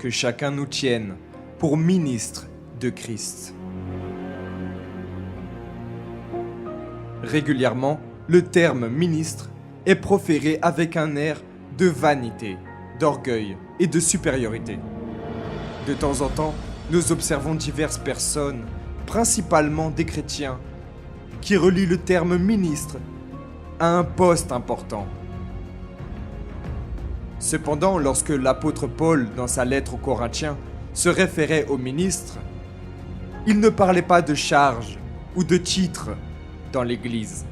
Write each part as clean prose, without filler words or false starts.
que chacun nous tienne pour ministre de Christ. Régulièrement, le terme ministre est proféré avec un air de vanité, d'orgueil et de supériorité. De temps en temps, nous observons diverses personnes, principalement des chrétiens, qui relient le terme ministre à un poste important. Cependant, lorsque l'apôtre Paul, dans sa lettre aux Corinthiens, se référait au ministre, il ne parlait pas de charge ou de titre dans l'Église.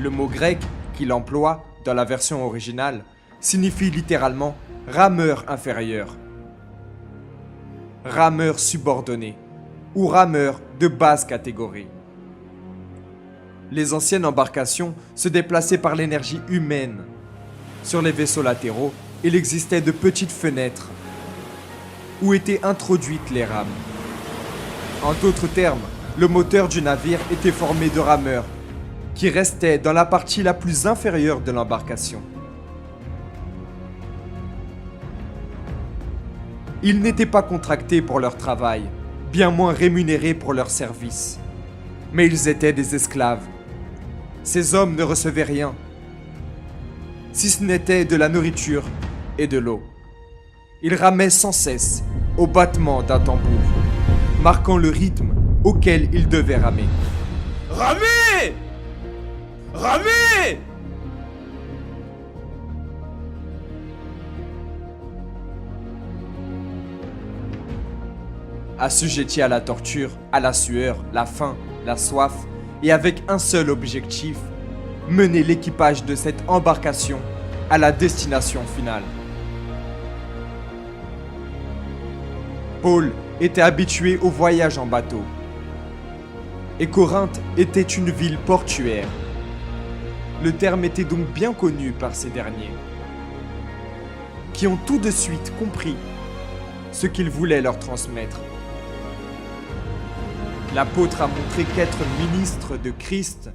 Le mot grec qu'il emploie dans la version originale signifie littéralement rameur inférieur, rameur subordonné ou rameur de basse catégorie. Les anciennes embarcations se déplaçaient par l'énergie humaine. Sur les vaisseaux latéraux, il existait de petites fenêtres où étaient introduites les rames. En d'autres termes, le moteur du navire était formé de rameurs qui restaient dans la partie la plus inférieure de l'embarcation. Ils n'étaient pas contractés pour leur travail, bien moins rémunérés pour leur service. Mais ils étaient des esclaves. Ces hommes ne recevaient rien, si ce n'était de la nourriture et de l'eau. Ils ramaient sans cesse au battement d'un tambour, marquant le rythme auquel ils devaient ramer. Ramez! Ramez! Assujettis à la torture, à la sueur, la faim, la soif, et avec un seul objectif, mener l'équipage de cette embarcation à la destination finale. Paul était habitué au voyage en bateau, et Corinthe était une ville portuaire. Le terme était donc bien connu par ces derniers, qui ont tout de suite compris ce qu'il voulait leur transmettre. L'apôtre a montré qu'être ministre de Christ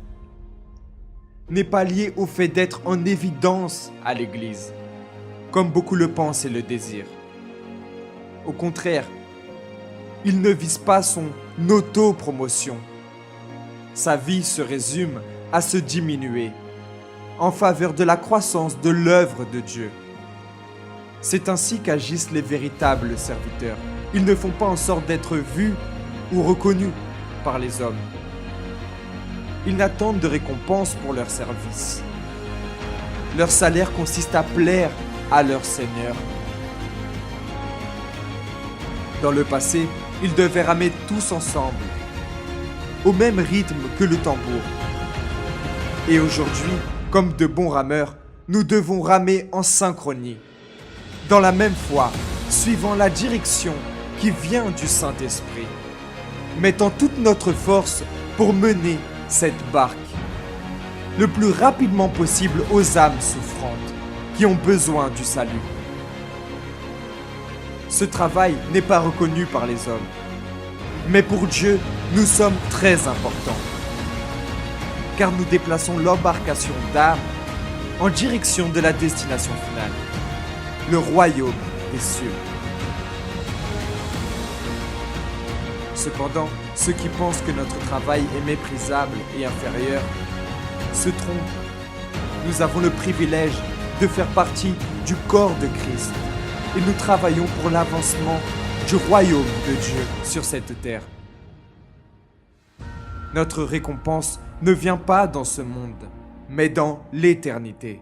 n'est pas lié au fait d'être en évidence à l'Église, comme beaucoup le pensent et le désirent. Au contraire, il ne vise pas son auto-promotion. Sa vie se résume à se diminuer en faveur de la croissance de l'œuvre de Dieu. C'est ainsi qu'agissent les véritables serviteurs. Ils ne font pas en sorte d'être vus ou reconnus par les hommes. Ils n'attendent de récompense pour leur service. Leur salaire consiste à plaire à leur Seigneur. Dans le passé, ils devaient ramer tous ensemble, au même rythme que le tambour. Et aujourd'hui, comme de bons rameurs, nous devons ramer en synchronie, dans la même foi, suivant la direction qui vient du Saint-Esprit, mettant toute notre force pour mener cette barque le plus rapidement possible aux âmes souffrantes qui ont besoin du salut. Ce travail n'est pas reconnu par les hommes, mais pour Dieu, nous sommes très importants, car nous déplaçons l'embarcation d'âmes en direction de la destination finale, le royaume des cieux. Cependant, ceux qui pensent que notre travail est méprisable et inférieur se trompent. Nous avons le privilège de faire partie du corps de Christ et nous travaillons pour l'avancement du royaume de Dieu sur cette terre. Notre récompense ne vient pas dans ce monde, mais dans l'éternité.